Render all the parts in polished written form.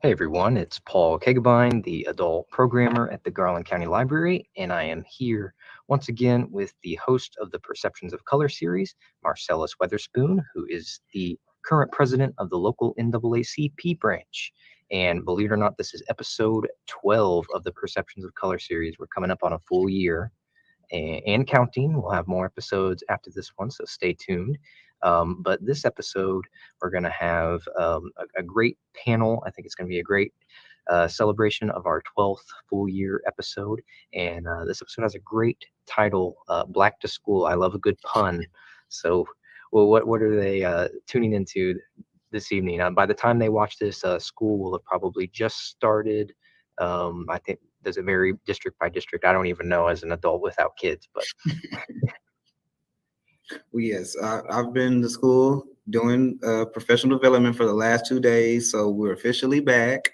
Hey everyone, it's Paul Kegabine, the adult programmer at the Garland County Library, and I am here once again with the host of the Perceptions of Color series, Marsalis Weatherspoon, who is the current president of the local N.A.A.C.P branch. And believe it or not, this is episode 12 of the Perceptions of Color series. We're coming up on a full year and counting. We'll have more episodes after this one, so stay tuned. But this episode, we're going to have a great panel. I think it's going to be a great celebration of our 12th full year episode. And this episode has a great title, Black to School. I love a good pun. So, well, what are they tuning into this evening? By the time they watch this, school will have probably just started. I think, does it vary district by district? I don't even know as an adult without kids, but. Well, yes, I've been to school doing professional development for the last 2 days, so we're officially back,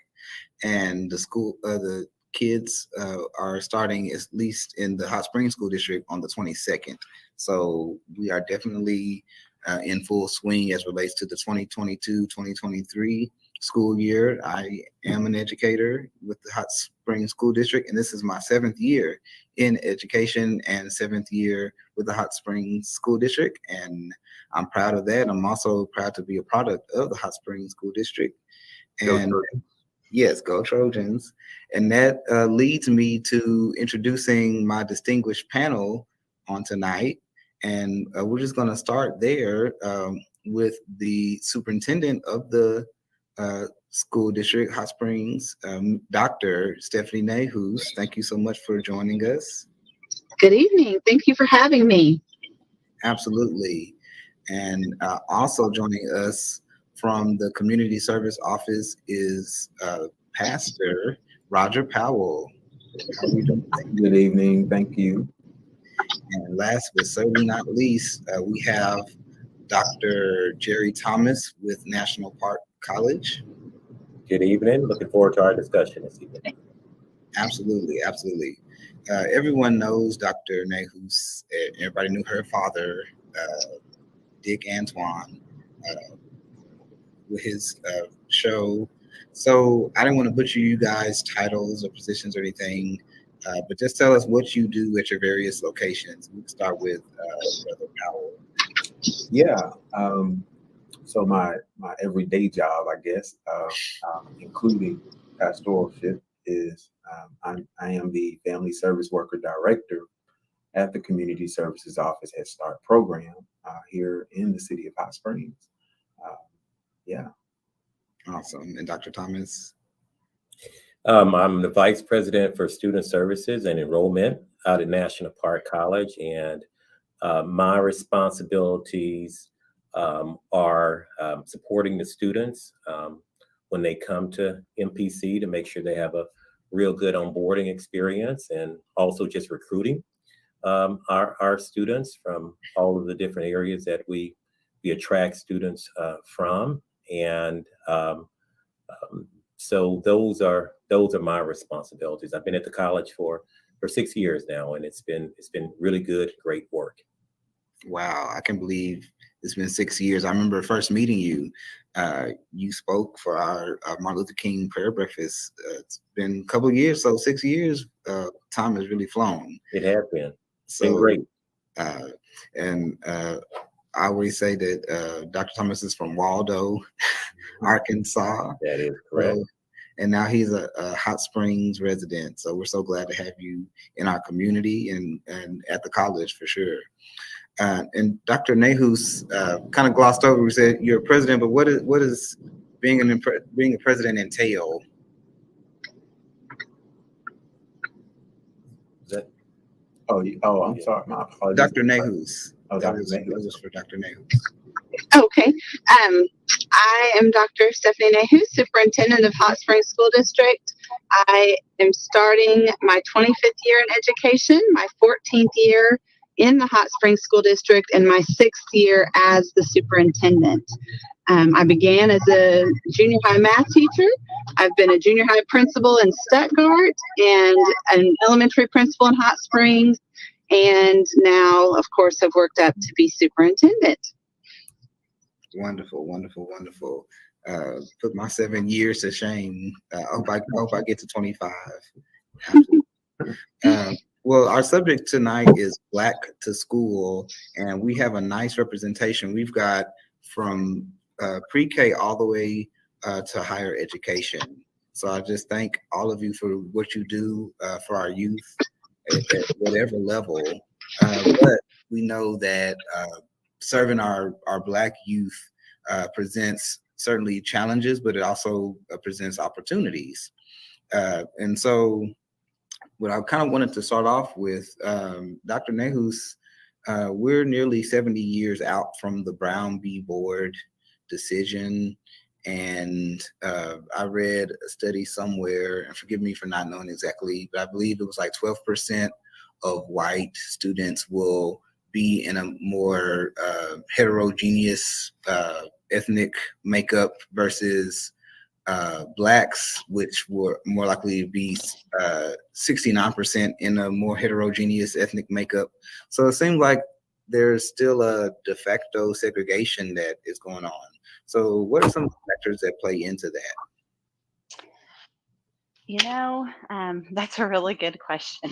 and the kids are starting at least in the Hot Springs School District on the 22nd. So we are definitely in full swing as relates to the 2022-2023 school year. I am an educator with the Hot Springs School District, and this is my 7th year in education and 7th year with the Hot Springs School District, and I'm proud of that. I'm also proud to be a product of the Hot Springs School District. And yes, go Trojans. And that leads me to introducing my distinguished panel on tonight. And we're just going to start there with the superintendent of the school district, Hot Springs, Dr. Stephanie N.A.A.C.P. Thank you so much for joining us. Good evening. Thank you for having me. Absolutely. And also joining us from the Community Service Office is Pastor Roger Powell. How are you doing? Good evening. Thank you. And last but certainly not least, we have Dr. Jerry Thomas with National Park College. Good evening. Looking forward to our discussion this evening. Absolutely, absolutely. Everyone knows Dr. N.A.A.C.P. Everybody knew her father, Dick Antoine, with his show. So I didn't want to butcher you guys' titles or positions or anything, but just tell us what you do at your various locations. We can start with Brother Powell. Yeah. So my everyday job, I guess, including pastoralship, is I am the Family Service Worker Director at the Community Services Office Head Start program here in the city of Hot Springs. Yeah. Awesome. And Dr. Thomas? I'm the Vice President for Student Services and Enrollment out at National Park College, and my responsibilities are supporting the students when they come to MPC to make sure they have a real good onboarding experience, and also just recruiting our students from all of the different areas that we attract students from. And so those are my responsibilities. I've been at the college for 6 years now, and it's been really good, great work. Wow, I can't believe it's been 6 years. I remember first meeting you. You spoke for our Martin Luther King prayer breakfast. It's been a couple of years, so 6 years. Time has really flown. It has been. It's been great. I always say that Dr. Thomas is from Waldo, Arkansas. That is correct. And now he's a Hot Springs resident. So we're so glad to have you in our community and at the college for sure. And Dr. N.A.A.C.P. kind of glossed over. We said you're a president, but what is being a president entail? I'm sorry. My apologies. Dr. N.A.A.C.P. That was for Dr. N.A.A.C.P. Okay. I am Dr. Stephanie N.A.A.C.P., Superintendent of Hot Springs School District. I am starting my 25th year in education, my 14th year in the Hot Springs School District, and my 6th year as the superintendent. I began as a junior high math teacher. I've been a junior high principal in Stuttgart and an elementary principal in Hot Springs. And now, of course, I've worked up to be superintendent. Wonderful, wonderful, wonderful. put my 7 years to shame. I hope I get to 25. Absolutely. Well, our subject tonight is Black to School, and we have a nice representation. We've got from pre-K all the way to higher education. So I just thank all of you for what you do for our youth at whatever level. But we know that serving our Black youth presents certainly challenges, but it also presents opportunities. And so what I kind of wanted to start off with, Dr. Nehus, we're nearly 70 years out from the Brown v. Board decision. And I read a study somewhere, and forgive me for not knowing exactly, but I believe it was like 12% of white students will be in a more heterogeneous ethnic makeup versus Blacks, which were more likely to be 69% in a more heterogeneous ethnic makeup. So it seems like there's still a de facto segregation that is going on. So what are some factors that play into that? You know, that's a really good question.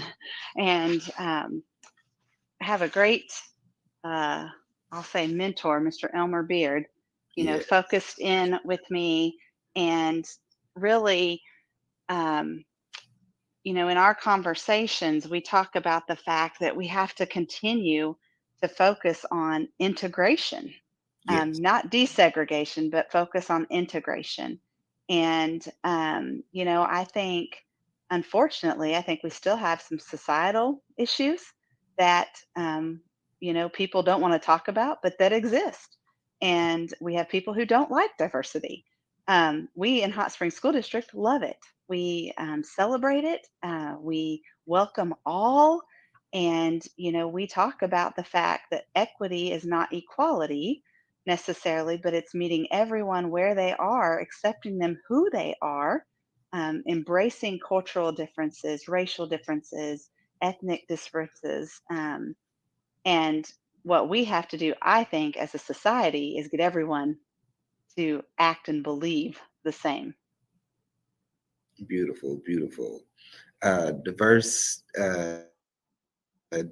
And I have a great, I'll say mentor, Mr. Elmer Beard, Yes. focused in with me and really, in our conversations, we talk about the fact that we have to continue to focus on integration, Yes. not desegregation, but focus on integration. And, I think, unfortunately, I think we still have some societal issues that, people don't want to talk about, but that exist. And we have people who don't like diversity. We in Hot Springs School District love it. We celebrate it. We welcome all. And, we talk about the fact that equity is not equality necessarily, but it's meeting everyone where they are, accepting them who they are, embracing cultural differences, racial differences, ethnic differences. And what we have to do, I think, as a society is get everyone to act and believe the same. Beautiful, beautiful. Diverse,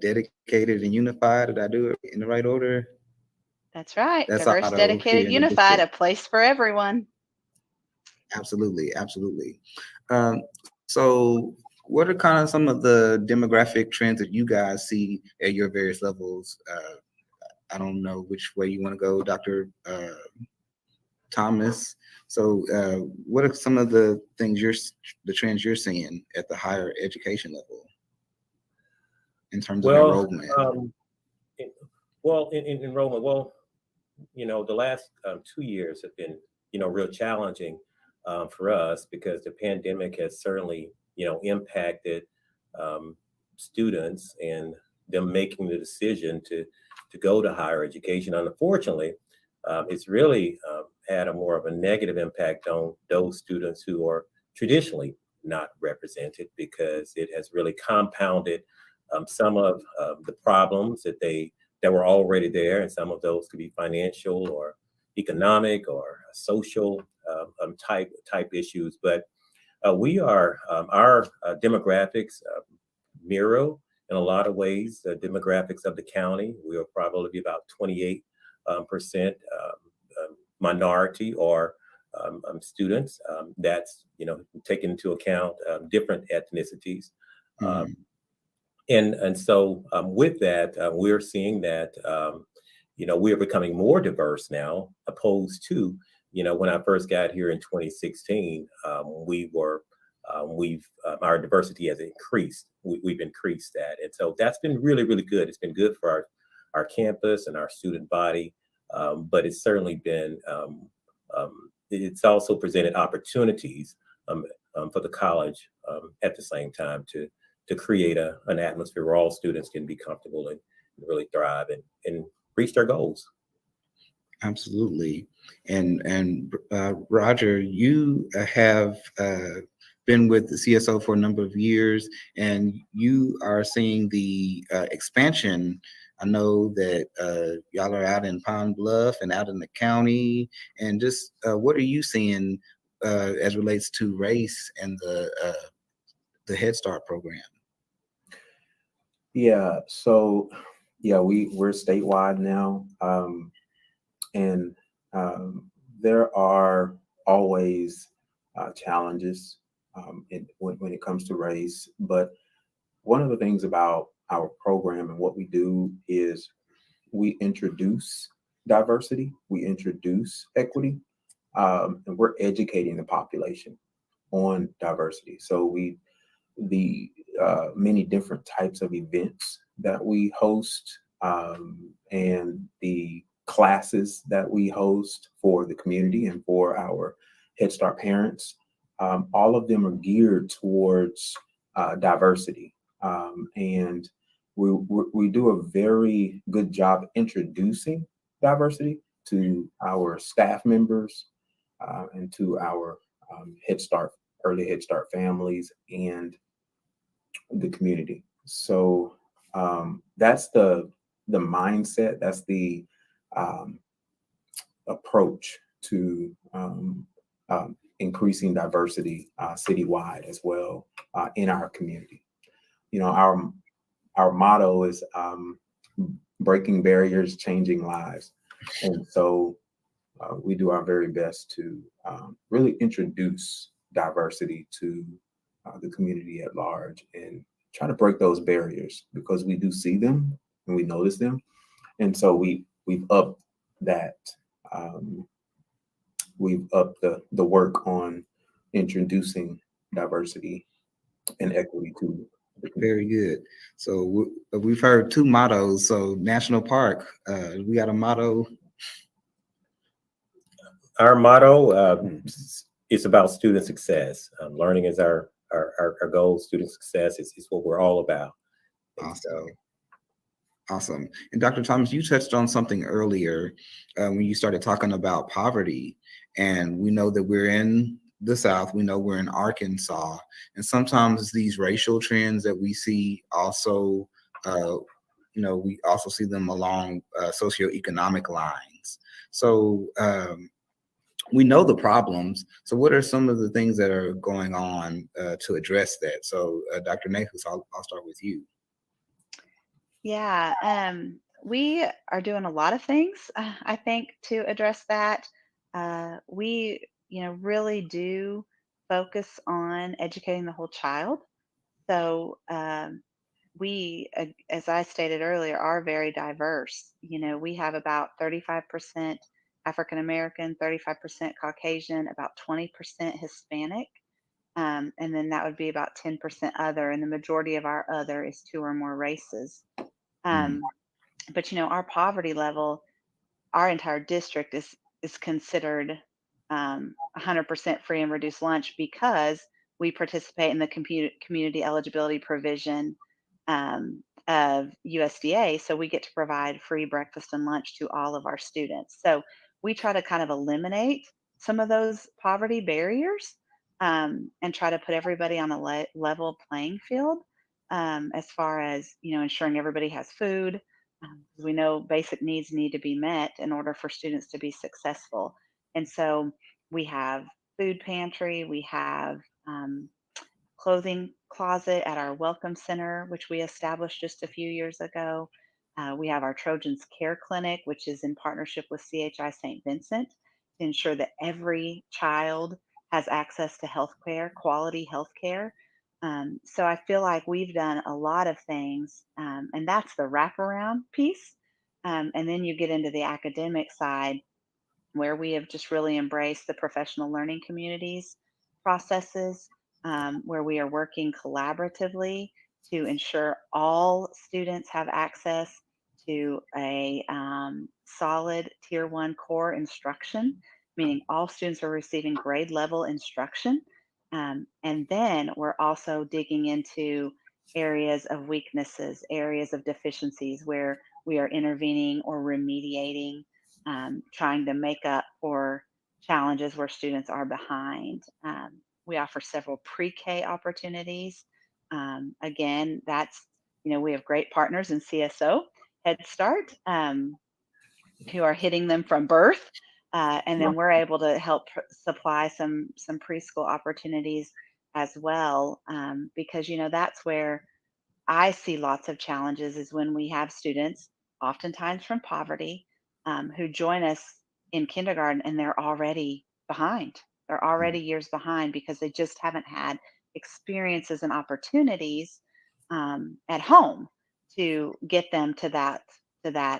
dedicated, and unified. Did I do it in the right order? That's right. That's Diverse, auto here dedicated, in the unified, a district. place for everyone. Absolutely, absolutely. So what are kind of some of the demographic trends that you guys see at your various levels? I don't know which way you want to go, Dr. Thomas. So what are some of the things the trends you're seeing at the higher education level in terms of enrollment? In enrollment, the last 2 years have been, real challenging for us because the pandemic has certainly, impacted students and them making the decision to go to higher education. Unfortunately, it's really had a more of a negative impact on those students who are traditionally not represented because it has really compounded some of the problems that were already there, and some of those could be financial or economic or social type issues. But we are our demographics mirror in a lot of ways the demographics of the county. We are probably about 28% minority or students. That's taking into account different ethnicities. And so with that, we're seeing that, we're becoming more diverse now, opposed to, when I first got here in 2016, our diversity has increased. We've increased that. And so that's been really, really good. It's been good for our campus and our student body, but it's certainly been, it's also presented opportunities for the college at the same time to create an atmosphere where all students can be comfortable and really thrive and reach their goals. Absolutely. And Roger, you have been with the CSO for a number of years, and you are seeing the expansion I know that y'all are out in Pine Bluff and out in the county, and just what are you seeing as relates to race and the Head Start program? Yeah, so yeah, we're statewide now, and there are always challenges when it comes to race. But one of the things about our program and what we do is we introduce diversity, we introduce equity, and we're educating the population on diversity. So the many different types of events that we host, and the classes that we host for the community and for our Head Start parents, all of them are geared towards diversity. And we do a very good job introducing diversity to our staff members, and to our Head Start, early Head Start families, and the community. So that's the mindset. That's the um, approach to increasing diversity citywide as well, in our community. You know, our motto is breaking barriers, changing lives, and so we do our very best to really introduce diversity to the community at large and try to break those barriers, because we do see them and we notice them, and so we've upped that. Um, we've upped the work on introducing diversity and equity to the community. Very good. So we've heard two mottos. So National Park, we got a motto. Our motto is about student success. Learning is our goal. Student success is what we're all about. And Awesome. Awesome. And Dr. Thomas, you touched on something earlier when you started talking about poverty. And we know that we're in the South, we know we're in Arkansas. And sometimes these racial trends that we see also, we also see them along socioeconomic lines. So we know the problems. So what are some of the things that are going on to address that? So Dr. Nahus, I'll start with you. Yeah, we are doing a lot of things, I think, to address that. We, really do focus on educating the whole child. So we, as I stated earlier, are very diverse. We have about 35% African American, 35% Caucasian, about 20% Hispanic. And then that would be about 10% other, and the majority of our other is two or more races. Mm. But our poverty level, our entire district is considered 100% free and reduced lunch because we participate in the community eligibility provision of USDA. So we get to provide free breakfast and lunch to all of our students. So we try to kind of eliminate some of those poverty barriers, and try to put everybody on a level playing field, as far as ensuring everybody has food. We know basic needs need to be met in order for students to be successful. And so we have food pantry, we have clothing closet at our Welcome Center, which we established just a few years ago. We have our Trojans Care Clinic, which is in partnership with CHI St. Vincent to ensure that every child has access to health care, quality health care. So I feel like we've done a lot of things, and that's the wraparound piece. And then you get into the academic side, where we have just really embraced the professional learning communities processes, where we are working collaboratively to ensure all students have access to a solid tier one core instruction, meaning all students are receiving grade level instruction. And then we're also digging into areas of weaknesses, areas of deficiencies where we are intervening or remediating, trying to make up for challenges where students are behind. We offer several pre-K opportunities. Again, we have great partners in CSO Head Start, who are hitting them from birth. And then we're able to help supply some preschool opportunities as well, because that's where I see lots of challenges is when we have students, oftentimes from poverty, who join us in kindergarten and they're already behind. They're already years behind because they just haven't had experiences and opportunities at home to get them to that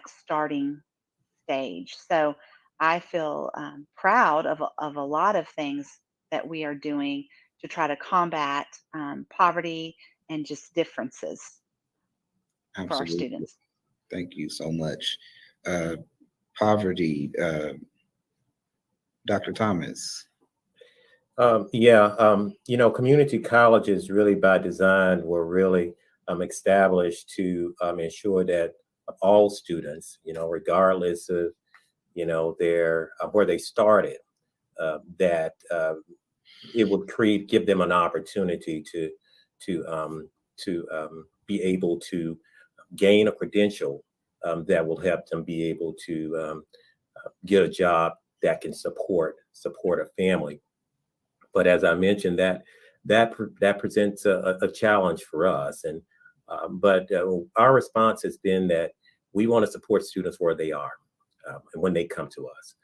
starting stage. So I feel proud of a lot of things that we are doing to try to combat poverty and just differences for our Absolutely. students. Thank you so much. Poverty, Dr. Thomas. Community colleges really by design were really established to ensure that all students, regardless of, their where they started, that it would give them an opportunity to be able to gain a credential that will help them be able to get a job that can support a family. But as I mentioned, that presents a challenge for us, and but our response has been that we want to support students where they are and when they come to us.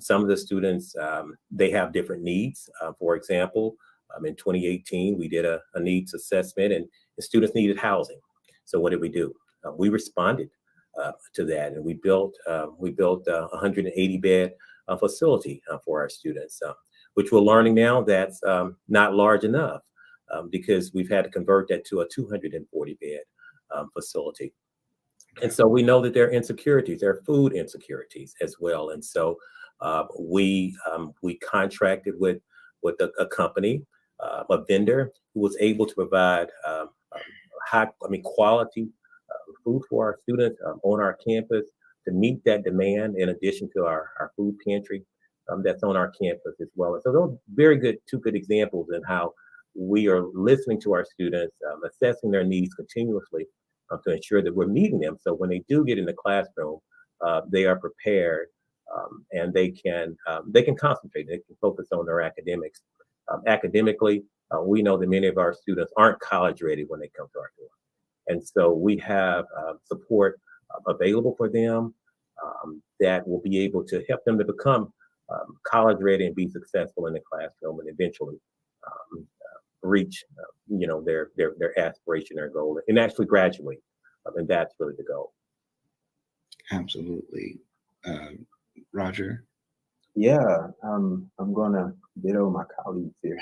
Some of the students, they have different needs. For example, in 2018, we did a needs assessment, and the students needed housing. So what did we do? We responded to that, and we built a 180-bed facility for our students, which we're learning now that's not large enough because we've had to convert that to a 240-bed facility. And so we know that there are insecurities, there are food insecurities as well. And so we contracted with a company, a vendor who was able to provide quality food for our students on our campus to meet that demand, in addition to our food pantry that's on our campus as well. And so those are two good examples in how we are listening to our students, assessing their needs continuously to ensure that we're meeting them. So when they do get in the classroom, they are prepared and they can concentrate. They can focus on their academics. Academically, we know that many of our students aren't college ready when they come to our door. And so we have support available for them that will be able to help them to become college ready and be successful in the classroom and eventually reach their aspiration, their goal, and actually graduate. And that's really the goal. Absolutely. Roger? Yeah, I'm gonna ditto my colleagues here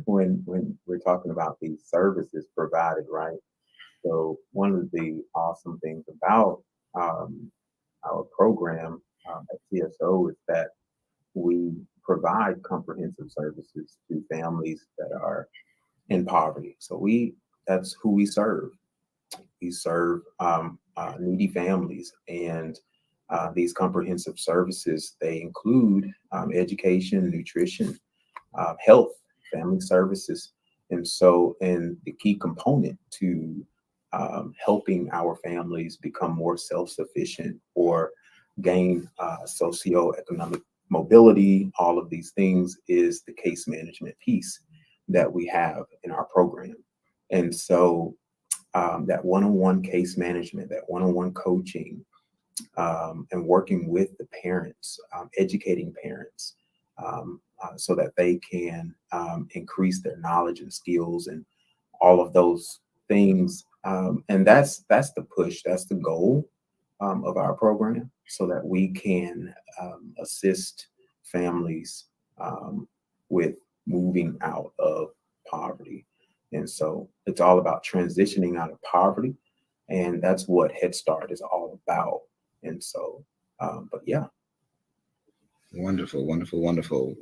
when we're talking about these services provided, right? So one of the awesome things about our program at CSO is that we provide comprehensive services to families that are in poverty. So that's who we serve. We serve needy families, and these comprehensive services, they include education, nutrition, health, family services. And the key component to helping our families become more self-sufficient or gain socioeconomic mobility, all of these things, is the case management piece that we have in our program. And so that one-on-one case management, that one-on-one coaching, and working with the parents, educating parents so that they can increase their knowledge and skills and all of those things. And that's the push, that's the goal of our program, so that we can assist families with moving out of poverty. And so it's all about transitioning out of poverty. And that's what Head Start is all about. And so, but yeah. Wonderful, wonderful, wonderful.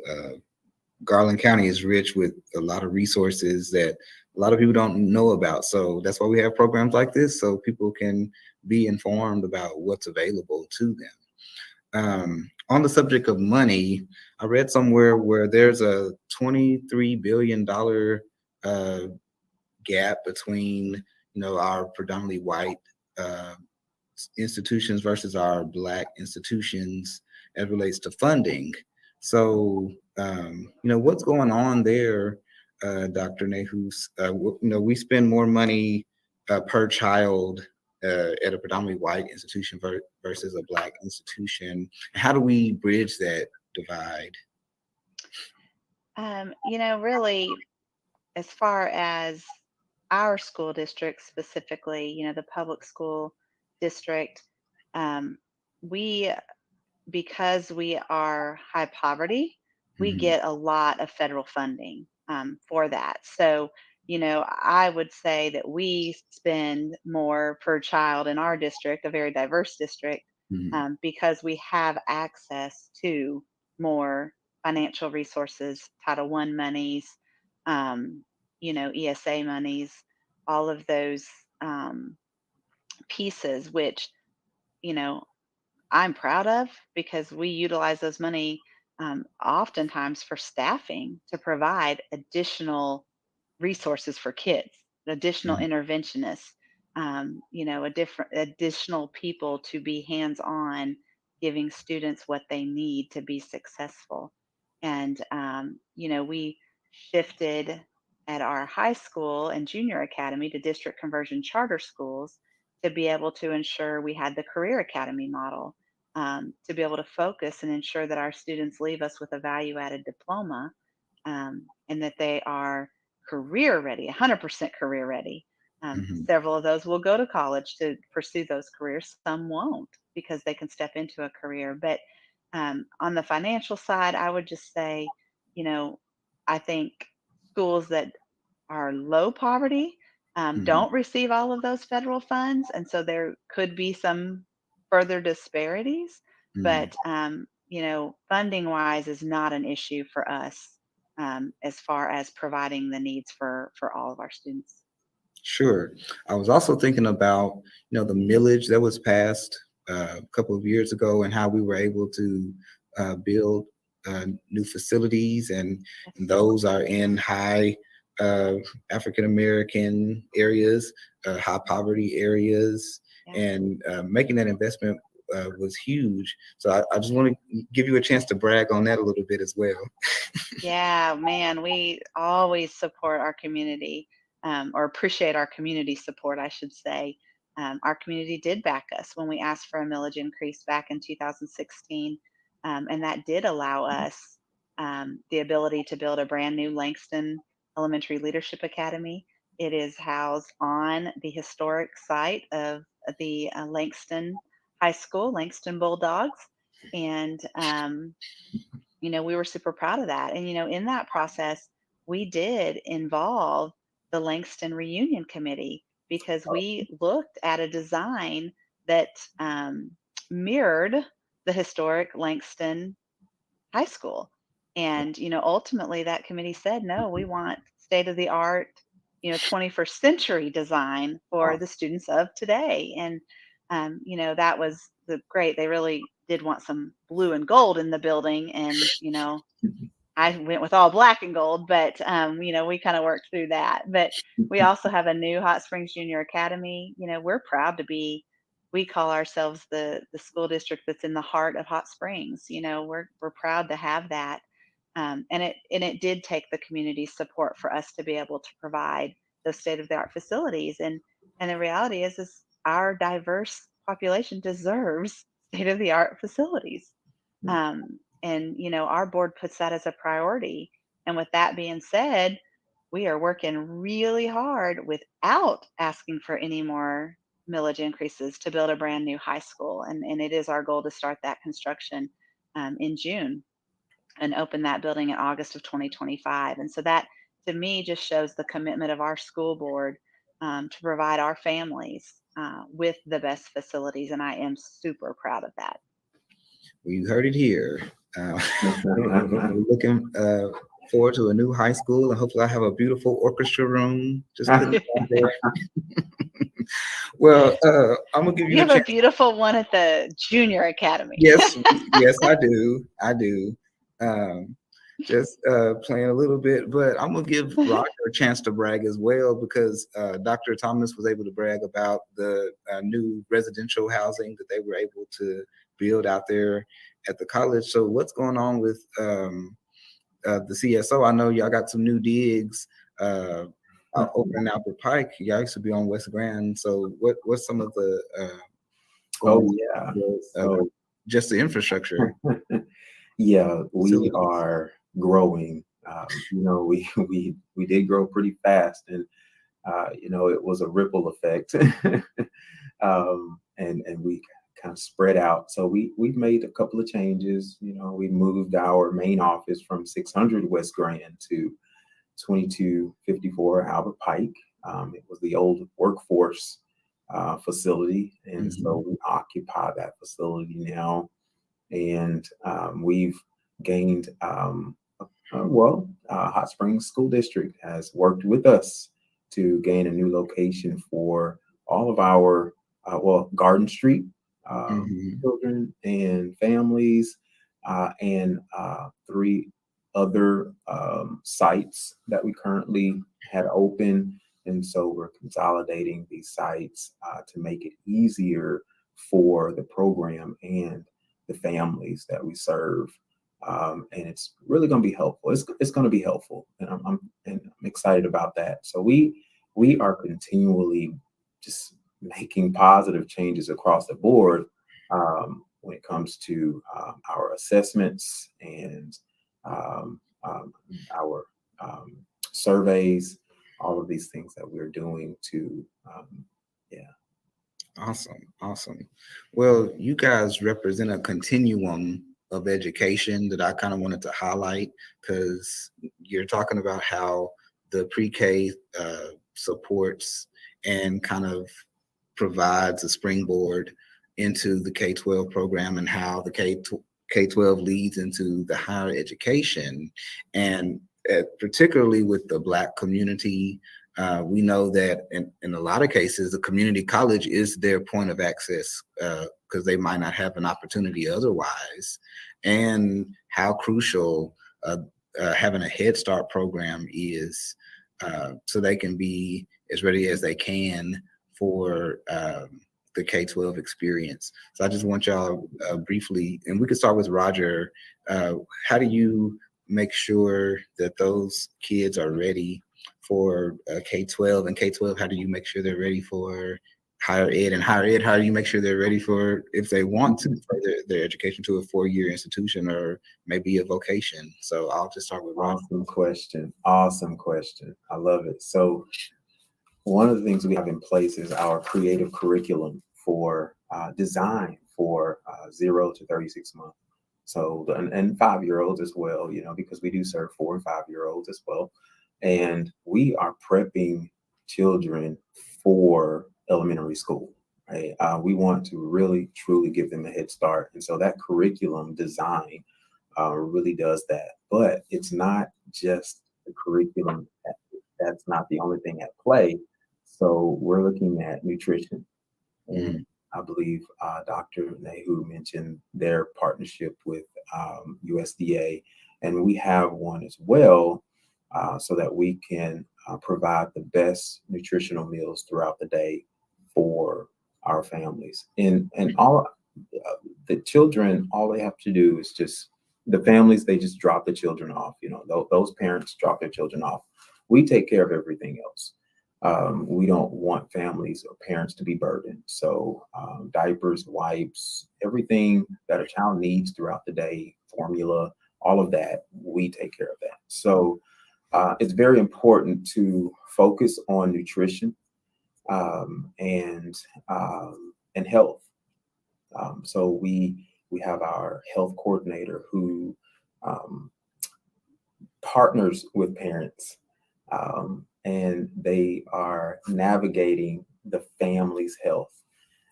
Garland County is rich with a lot of resources that a lot of people don't know about. So that's why we have programs like this, so people can be informed about what's available to them. On the subject of money, I read somewhere where there's a $23 billion gap between, our predominantly white institutions versus our Black institutions as relates to funding. So, what's going on there, Dr. Nehus? We spend more money per child at a predominantly white institution versus a Black institution. How do we bridge that divide? Really, as far as our school district specifically, the public school district, um, we, because we are high poverty, we Mhm. get a lot of federal funding for that. So, I would say that we spend more per child in our district, a very diverse district, Mhm. because we have access to more financial resources, Title I monies, um, ESA monies, all of those pieces, which, you know, I'm proud of because we utilize those money oftentimes for staffing to provide additional resources for kids, additional Mhm. interventionists, a different additional people to be hands-on, giving students what they need to be successful. And we shifted at our high school and junior academy to district conversion charter schools to be able to ensure we had the career academy model, to be able to focus and ensure that our students leave us with a value added diploma, and that they are career ready, 100% career ready. Mhm. Several of those will go to college to pursue those careers. Some won't because they can step into a career. But on the financial side, I would just say, you know, I think schools that are low poverty Mhm. don't receive all of those federal funds. And so there could be some further disparities. Mhm. But, funding wise is not an issue for us as far as providing the needs for all of our students. Sure. I was also thinking about, the millage that was passed a couple of years ago and how we were able to build new facilities, Yes. and those are in high uh, African American areas, high poverty areas, Yeah. and making that investment was huge. So I just want to give you a chance to brag on that a little bit as well. Yeah, man, we always support our community, or appreciate our community support, I should say. Our community did back us when we asked for a millage increase back in 2016, and that did allow us the ability to build a brand new Langston Elementary Leadership Academy. It is housed on the historic site of the Langston High School, Langston Bulldogs, and we were super proud of that. And, in that process, we did involve the Langston Reunion Committee because we looked at a design that mirrored the historic Langston High School. And, ultimately that committee said, no, we want state of the art, 21st century design for the students of today. And, that was great. They really did want some blue and gold in the building. And, I went with all black and gold, but, we kind of worked through that. But we also have a new Hot Springs Junior Academy. We're proud to be, we call ourselves the school district that's in the heart of Hot Springs. We're proud to have that. And it did take the community support for us to be able to provide those state of the art facilities. And the reality is our diverse population deserves state of the art facilities. And our board puts that as a priority. And with that being said, we are working really hard without asking for any more millage increases to build a brand new high school. And it is our goal to start that construction in June and open that building in August of 2025. And so that, to me, just shows the commitment of our school board to provide our families with the best facilities. And I am super proud of that. Well, you heard it here. We're looking forward to a new high school, and hopefully I have a beautiful orchestra room. Just putting it out there. Well, I'm gonna give You you a have a chance. beautiful one at the junior academy. Yes, yes, I do. I do. Um, just playing a little bit, but I'm gonna give Roger a chance to brag as well because Dr. Thomas was able to brag about the new residential housing that they were able to build out there at the college. So what's going on with the CSO? I know y'all got some new digs over in Albert Pike. Y'all used to be on West Grand. So what's some of the Oh yeah. So just the infrastructure? yeah, we are growing. You know, we did grow pretty fast, and you know, it was a ripple effect, and we kind of spread out. So we've made a couple of changes. You know, we moved our main office from 600 West Grand to 2254 Albert Pike. It was the old workforce facility, and so we occupy that facility now, and we've gained Hot Springs School District has worked with us to gain a new location for all of our Garden Street children and families, and 3 other sites that we currently had open. And so we're consolidating these sites to make it easier for the program and the families that we serve. And it's really going to be helpful. It's going to be helpful, and I'm excited about that. So we are continually just making positive changes across the board when it comes to our assessments and our surveys, all of these things that we're doing to, Awesome. Well, you guys represent a continuum of education that I kind of wanted to highlight because you're talking about how the pre-K supports and kind of provides a springboard into the K-12 program and how the K-12 leads into the higher education. And particularly with the Black community, we know that in a lot of cases, the community college is their point of access because they might not have an opportunity otherwise. And how crucial having a Head Start program is so they can be as ready as they can for the K-12 experience. So I just want y'all briefly, and we could start with Roger. How do you make sure that those kids are ready for K-12, and K-12, how do you make sure they're ready for higher ed, and higher ed, how do you make sure they're ready for, if they want to further their education to a 4-year institution or maybe a vocation? So I'll just start with Rob. Awesome question. I love it. So one of the things we have in place is our creative curriculum for design for 0 to 36 months. So, and 5-year-olds as well, you know, because we do serve 4 and 5-year-olds as well. And we are prepping children for elementary school, right? We want to really, truly give them a head start. And so that curriculum design really does that. But it's not just the curriculum. That's not the only thing at play. So we're looking at nutrition. And I believe Dr. N.A.A.C.P mentioned their partnership with USDA. And we have one as well, so that we can provide the best nutritional meals throughout the day for our families. And all the children, all they have to do is just, the families, they just drop the children off. You know, those parents drop their children off. We take care of everything else. We don't want families or parents to be burdened. So diapers, wipes, everything that a child needs throughout the day, formula, all of that, we take care of that. So it's very important to focus on nutrition and health. So we have our health coordinator who partners with parents, and they are navigating the family's health.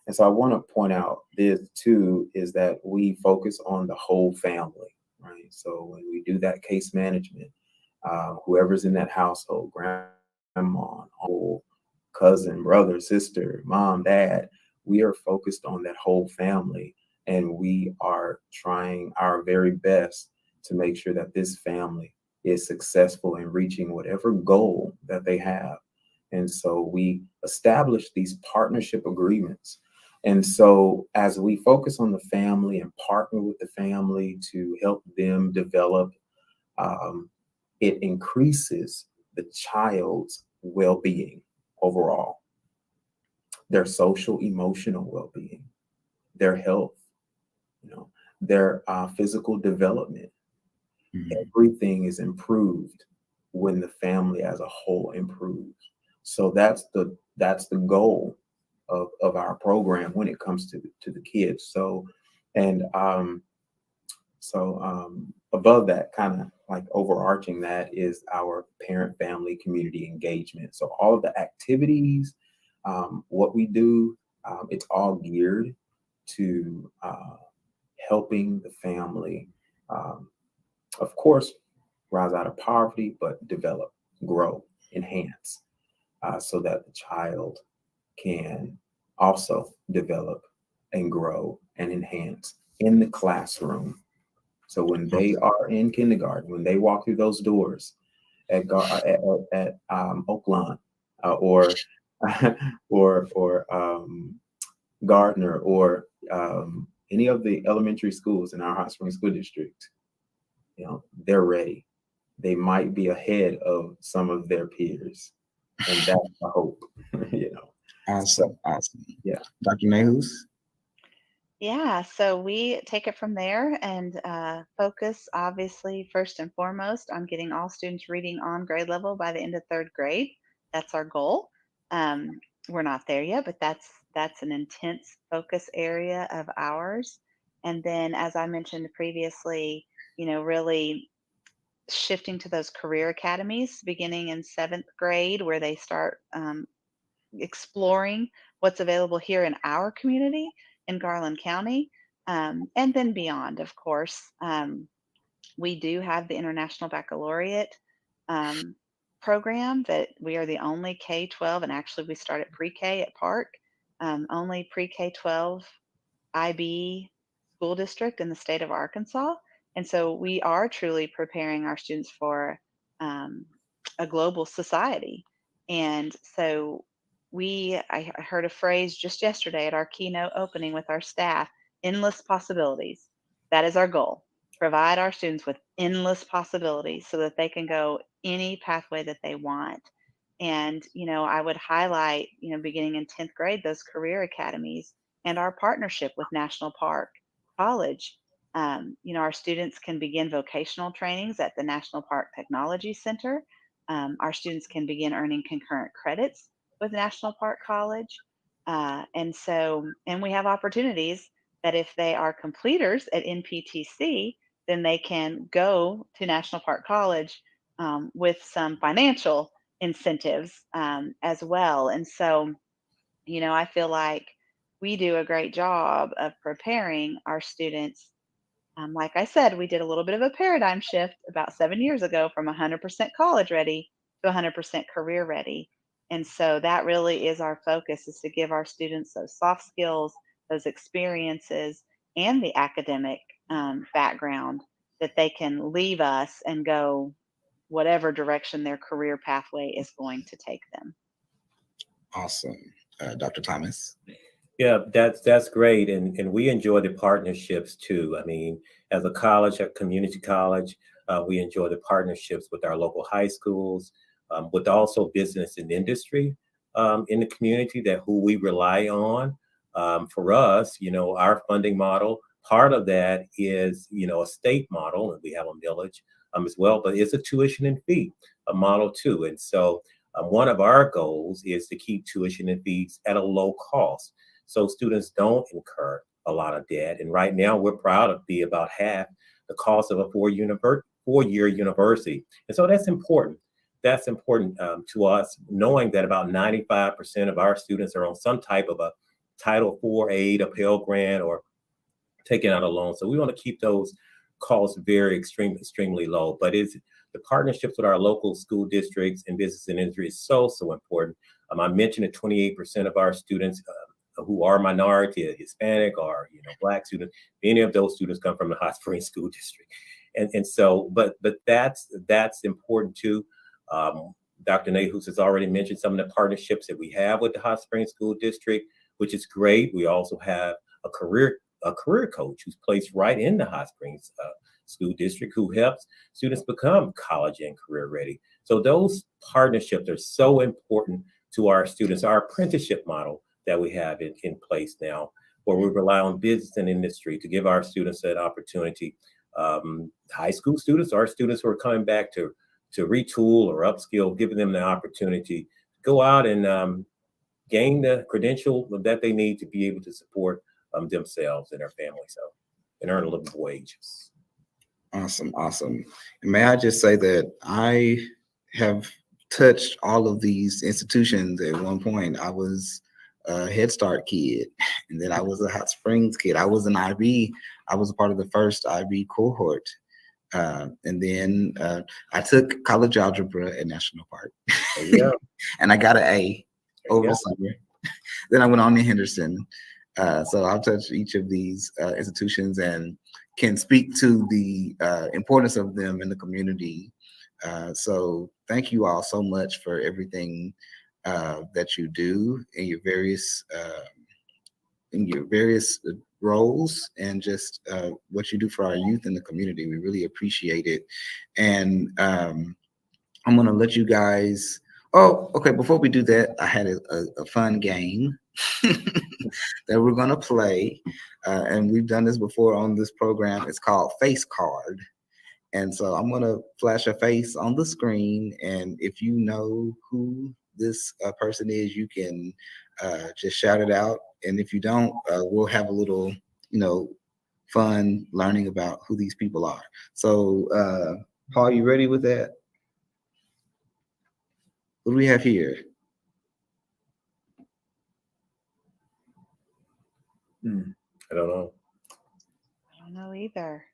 And so I want to point out this too, is that we focus on the whole family, right? So when we do that case management, whoever's in that household, grandma, uncle, cousin, brother, sister, mom, dad, we are focused on that whole family. And we are trying our very best to make sure that this family is successful in reaching whatever goal that they have. And so we establish these partnership agreements. And so as we focus on the family and partner with the family to help them develop, it increases the child's well-being overall, their social, emotional well-being, their health, their physical development. Everything is improved when the family as a whole improves. So that's the goal of our program when it comes to the kids. So, and above that, kind of like overarching that, is our parent family community engagement. So all of the activities, what we do, it's all geared to helping the family, of course, rise out of poverty, but develop, grow, enhance, so that the child can also develop and grow and enhance in the classroom. So when they are in kindergarten, when they walk through those doors at Oaklawn, or Gardner, or any of the elementary schools in our Hot Springs School District, they're ready. They might be ahead of some of their peers, and that's the hope. Awesome. Yeah, Dr. N.A.A.C.P. Yeah, so we take it from there and focus, obviously, first and foremost, on getting all students reading on grade level by the end of third grade. That's our goal. We're not there yet, but that's an intense focus area of ours. And then, as I mentioned previously, really shifting to those career academies beginning in seventh grade, where they start exploring what's available here in our community in Garland County, and then beyond, of course. We do have the International Baccalaureate program that we are the only K-12, and actually we started pre-K at Park, only pre-K-12 IB school district in the state of Arkansas. And so we are truly preparing our students for a global society. And so I heard a phrase just yesterday at our keynote opening with our staff: endless possibilities. That is our goal. Provide our students with endless possibilities so that they can go any pathway that they want. And, I would highlight, beginning in 10th grade, those career academies and our partnership with National Park College. Our students can begin vocational trainings at the National Park Technology Center. Our students can begin earning concurrent credits with National Park College. And we have opportunities that if they are completers at NPTC, then they can go to National Park College with some financial incentives as well. And so, I feel like we do a great job of preparing our students. Like I said, we did a little bit of a paradigm shift about 7 years ago from 100% college ready to 100% career ready. And so that really is our focus, is to give our students those soft skills, those experiences, and the academic background that they can leave us and go whatever direction their career pathway is going to take them. Awesome. Dr. Thomas. Yeah, that's great. And we enjoy the partnerships too. I mean, as a college, a community college, we enjoy the partnerships with our local high schools, with also business and industry in the community, that who we rely on. For us, our funding model, part of that is, a state model, and we have a millage as well, but it's a tuition and fee model too. And so one of our goals is to keep tuition and fees at a low cost, so students don't incur a lot of debt. And right now, we're proud to be about half the cost of a four-year university. And so that's important. That's important to us, knowing that about 95% of our students are on some type of a Title IV aid, a Pell Grant, or taking out a loan. So we want to keep those costs extremely low. But the partnerships with our local school districts and business and industry is so important. I mentioned that 28% of our students who are minority, Hispanic, or Black students, many of those students come from the Hot Springs School District. And so, but that's important too. Dr. Nahus has already mentioned some of the partnerships that we have with the Hot Springs School District, which is great. We also have a career coach who's placed right in the Hot Springs School District, who helps students become college and career ready. So those partnerships are so important to our students. Our apprenticeship model that we have in place now, where we rely on business and industry to give our students that opportunity. High school students, our students who are coming back to retool or upskill, giving them the opportunity to go out and gain the credential that they need to be able to support themselves and their families, so, and earn a living wage. Awesome. And may I just say that I have touched all of these institutions at one point. I was a Head Start kid, and then I was a Hot Springs kid. I was an IB. I was a part of the first IB cohort. And then I took college algebra at National Park. Yeah. And I got an A over the summer. Then I went on to Henderson. So I've touched each of these institutions and can speak to the importance of them in the community. So thank you all so much for everything that you do in your various roles, and just what you do for our youth in the community. We really appreciate it. And I'm gonna let you guys, okay, before we do that, I had a fun game that we're gonna play. And we've done this before on this program. It's called Face Card. And so I'm gonna flash a face on the screen, and if you know who this person is, you can just shout it out. And if you don't, we'll have a little, fun learning about who these people are. So, Paul, you ready with that? What do we have here? I don't know. I don't know either.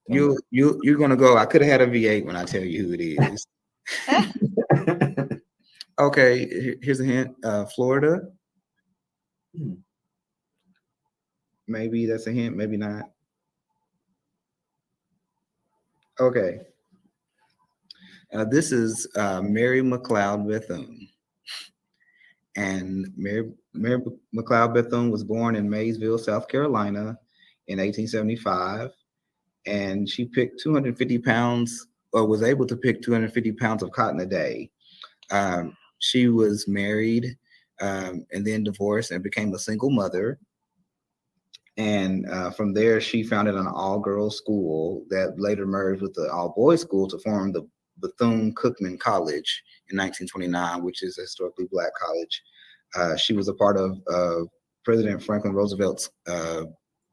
You're gonna go. I could have had a V8 when I tell you who it is. Okay, here's a hint. Florida. Maybe that's a hint, maybe not. Okay. This is Mary McLeod Bethune. And Mary McLeod Bethune was born in Maysville, South Carolina in 1875. And she picked 250 pounds, or was able to pick 250 pounds of cotton a day. She was married and then divorced and became a single mother. And from there, she founded an all-girls school that later merged with the all-boys school to form the Bethune-Cookman College in 1929, which is a historically Black college. She was a part of President Franklin Roosevelt's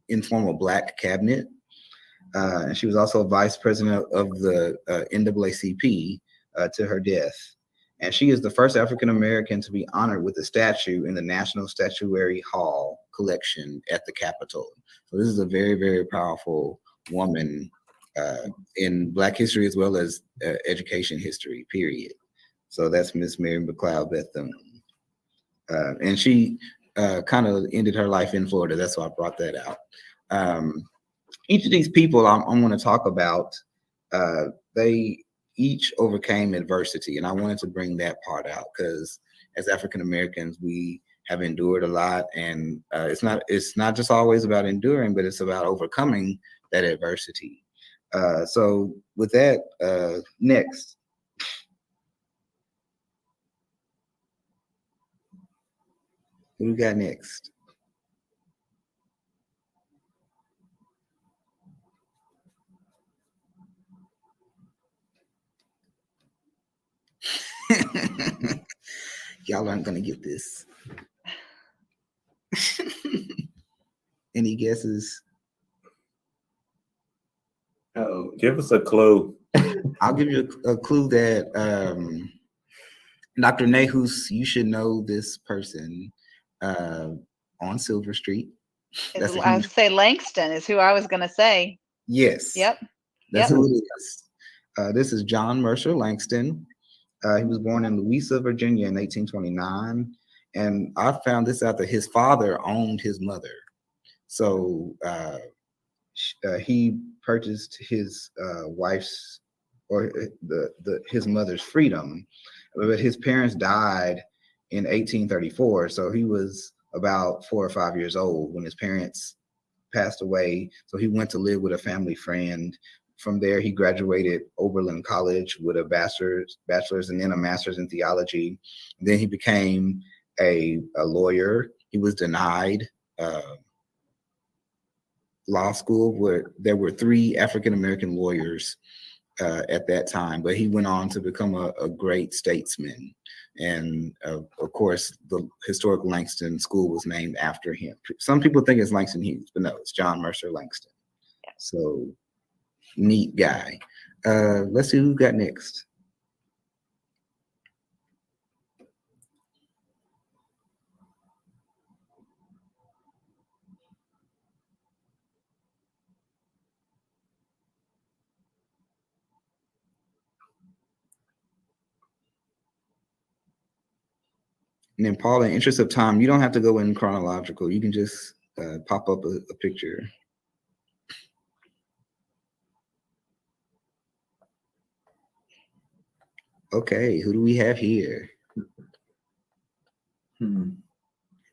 informal Black cabinet. And she was also vice president of the N.A.A.C.P to her death. And she is the first African-American to be honored with a statue in the National Statuary Hall collection at the Capitol. So this is a very, very powerful woman in Black history as well as education history, period. So that's Miss Mary McLeod Bethune. And she kind of ended her life in Florida. That's why I brought that out. Each of these people I'm going to talk about, they each overcame adversity, and I wanted to bring that part out because as African Americans, we have endured a lot, and it's not just always about enduring, but it's about overcoming that adversity. So with that, next. Who we got next? Y'all aren't gonna get this. Any guesses? Oh, give us a clue. I'll give you a clue that Dr. Nahus, you should know this person on Silver Street. I was going to say Langston is who I was going to say. Yes. Yep. That's who it is. This is John Mercer Langston. He was born in Louisa, Virginia in 1829. And I found this out that his father owned his mother. So he purchased his wife's or his mother's freedom, but his parents died in 1834, so he was about 4 or 5 years old when his parents passed away. So he went to live with a family friend. From there, he graduated Oberlin College with a bachelor's and then a master's in theology. And then he became a lawyer. He was denied law school, where there were 3 African-American lawyers at that time, but he went on to become a great statesman. And of course, the historic Langston School was named after him. Some people think it's Langston Hughes, but no, it's John Mercer Langston. So neat guy. Let's see who got next. And then, Paul, in interest of time, you don't have to go in chronological. You can just pop up a picture. Okay, who do we have here?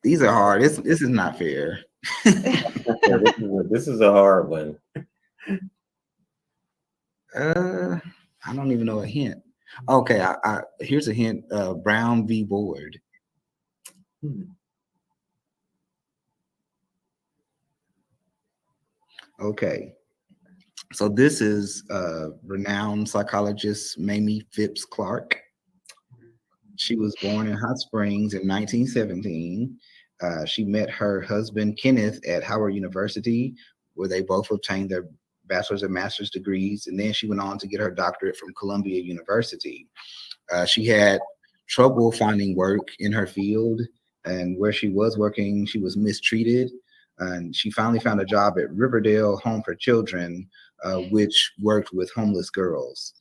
These are hard. This is not fair. This is a hard one. I don't even know a hint. Okay, here's a hint. Brown v. Board. Okay, so this is renowned psychologist Mamie Phipps Clark. She was born in Hot Springs in 1917. She met her husband Kenneth at Howard University, where they both obtained their bachelor's and master's degrees, and then she went on to get her doctorate from Columbia University. She had trouble finding work in her field, and where she was working, she was mistreated. And she finally found a job at Riverdale Home for Children, which worked with homeless girls.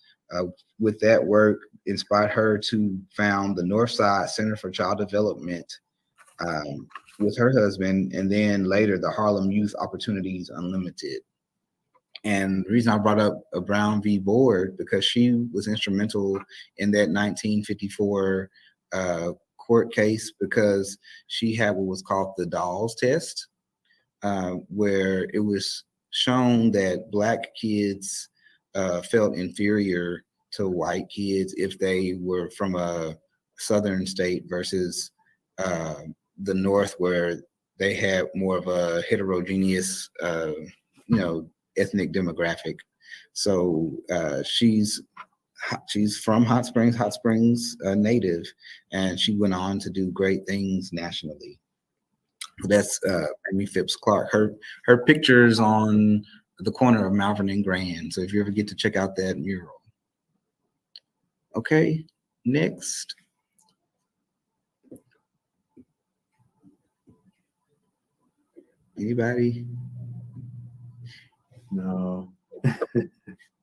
With that work, inspired her to found the Northside Center for Child Development with her husband, and then later the Harlem Youth Opportunities Unlimited. And the reason I brought up a Brown v. Board, because she was instrumental in that 1954 court case, because she had what was called the Dolls Test, where it was shown that Black kids felt inferior to white kids if they were from a southern state versus the North, where they had more of a heterogeneous, ethnic demographic. So she's from Hot Springs native, and she went on to do great things nationally. That's Mamie Phipps Clark. Her picture's on the corner of Malvern and Grand. So if you ever get to check out that mural. Okay, next. Anybody? No.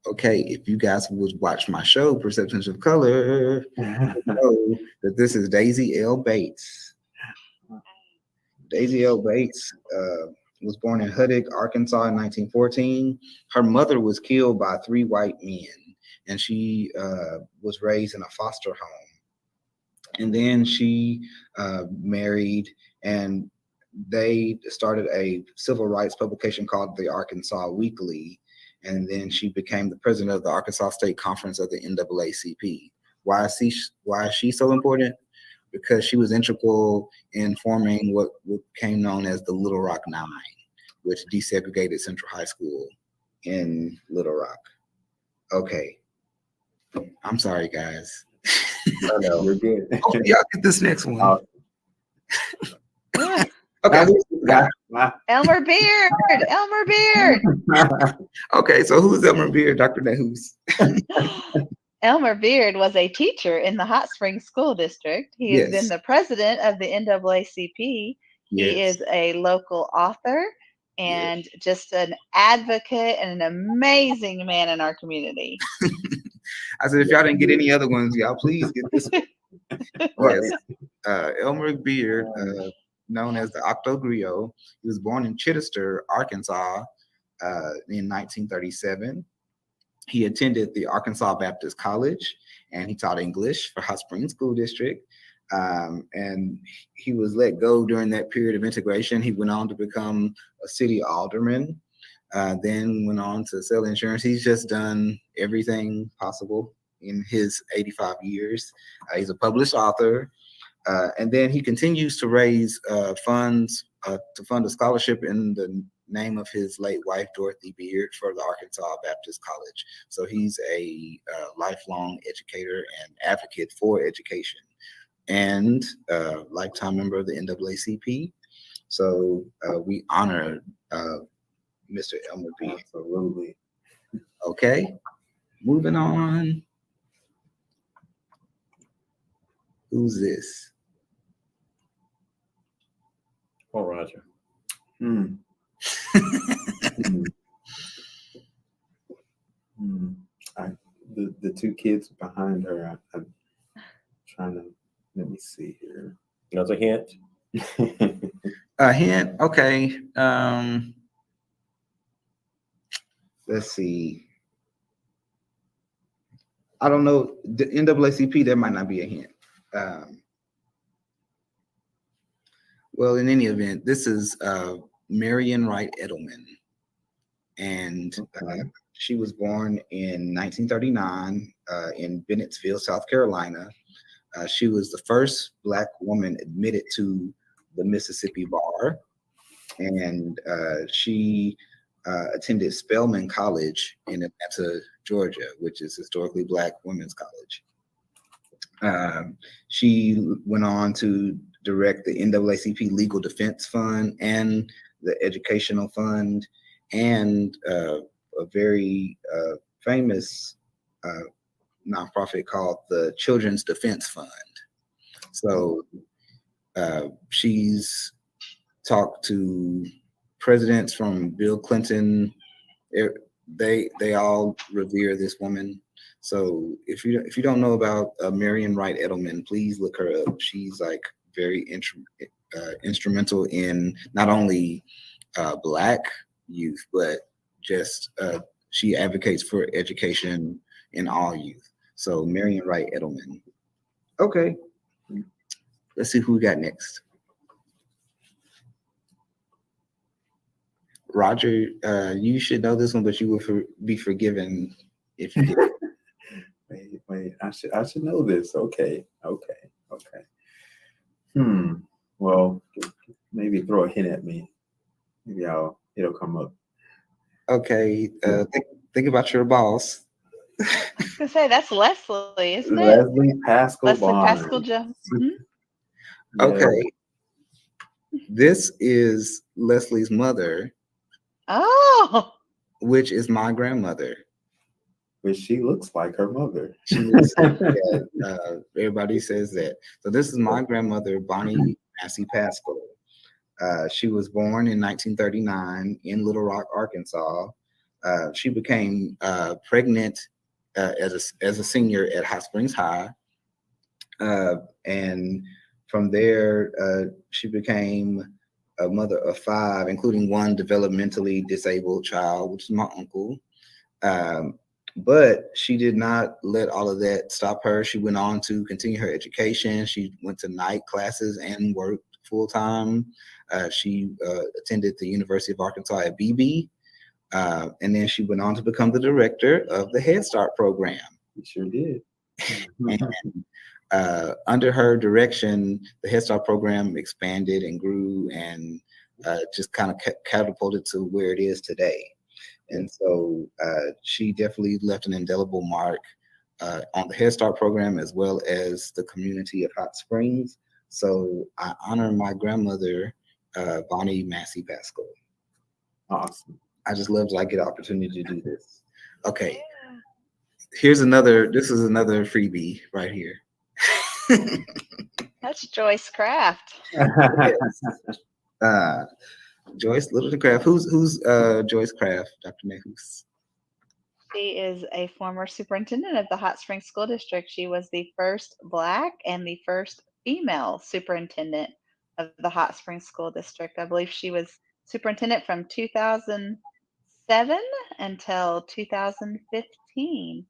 Okay, if you guys would watch my show, Perceptions of Color, you know that this is Daisy L. Bates. Daisy L. Bates was born in Huddick, Arkansas in 1914. Her mother was killed by 3 white men, and she was raised in a foster home. And then she married, and they started a civil rights publication called the Arkansas Weekly. And then she became the president of the Arkansas State Conference of the NAACP. Why is she so important? Because she was integral in forming what became known as the Little Rock Nine, which desegregated Central High School in Little Rock. Okay. I'm sorry, guys. I know, we're good. Oh, y'all get this next one. Okay. Okay. Elmer Beard. Elmer Beard. Okay, so who's Elmer Beard, Dr. Nahus? Elmer Beard was a teacher in the Hot Springs School District. He has been the president of the NAACP. He is a local author and just an advocate and an amazing man in our community. I said, if y'all didn't get any other ones, y'all please get this one. Yes. Elmer Beard, known as the Octo Griot. He was born in Chittister, Arkansas. in 1937. He attended the Arkansas Baptist College, and he taught English for Hot Springs School District. And he was let go during that period of integration. He went on to become a city alderman, then went on to sell insurance. He's just done everything possible in his 85 years. He's a published author. And then he continues to raise funds to fund a scholarship in the name of his late wife, Dorothy Beard, for the Arkansas Baptist College. So he's a lifelong educator and advocate for education, and lifetime member of the NAACP. So we honor Mr. Elmer B. Absolutely. Okay, moving on. Who's this? Oh, Roger. Hmm. The two kids behind her, I'm trying to, let me see here. Another hint. A hint. Okay. Let's see. I don't know. The NAACP, there might not be a hint. Well, in any event, this is Marion Wright Edelman. And she was born in 1939 in Bennettsville, South Carolina. She was the first Black woman admitted to the Mississippi bar. And she attended Spelman College in Atlanta, Georgia, which is historically Black women's college. She went on to direct the NAACP Legal Defense Fund and the Educational Fund, and a very famous nonprofit called the Children's Defense Fund. So she's talked to presidents from Bill Clinton. They all revere this woman. So if you don't know about Marion Wright Edelman, please look her up. She's like very instrumental in not only Black youth, but just she advocates for education in all youth. So Marion Wright Edelman. Okay, let's see who we got next. Roger, you should know this one, but you will be forgiven if you did. Wait, I should know this. Okay. Well, maybe throw a hint at me. Maybe it'll come up. Okay, think about your boss. I was gonna say that's Leslie, isn't it? Leslie Pascal Leslie Barnes. Pascal Jones. Yeah. Okay, this is Leslie's mother, Oh, which is my grandmother. But she looks like her mother. She looks, everybody says that. So this is my grandmother, Bonnie Massey Pascal. She was born in 1939 in Little Rock, Arkansas. She became pregnant as a senior at Hot Springs High, and from there she became a mother of 5, including one developmentally disabled child, which is my uncle. But she did not let all of that stop her. She went on to continue her education. She went to night classes and worked full time. She attended the University of Arkansas at BB. And then she went on to become the director of the Head Start program. She sure did. And under her direction, the Head Start program expanded and grew and just kind of catapulted to where it is today. And so she definitely left an indelible mark on the Head Start program as well as the community of Hot Springs. So I honor my grandmother, Bonnie Massey Pascal. Awesome. I just love that I get an opportunity to do this. Okay. This is another freebie right here. that's Joyce Craft. Joyce Littleton Craft. Who's Joyce Craft, Dr. Nehus? She is a former superintendent of the Hot Springs School District. She was the first Black and the first female superintendent of the Hot Springs School District. I believe she was superintendent from 2007 2007 until 2015.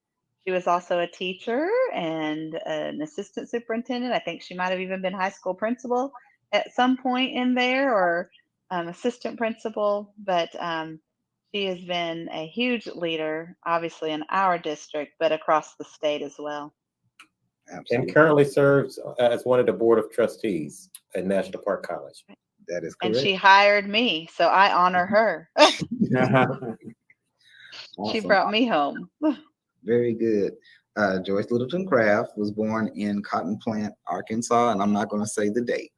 She was also a teacher and an assistant superintendent. I think she might have even been high school principal at some point in there, or assistant principal. But she has been a huge leader, obviously in our district, but across the state as well. And Absolutely. currently serves as one of the board of trustees at National Park College. That is And correct. she hired me, so I honor her. She Awesome. brought me home. Very good. Joyce Littleton Craft was born in Cotton Plant, Arkansas, and I'm not going to say the date.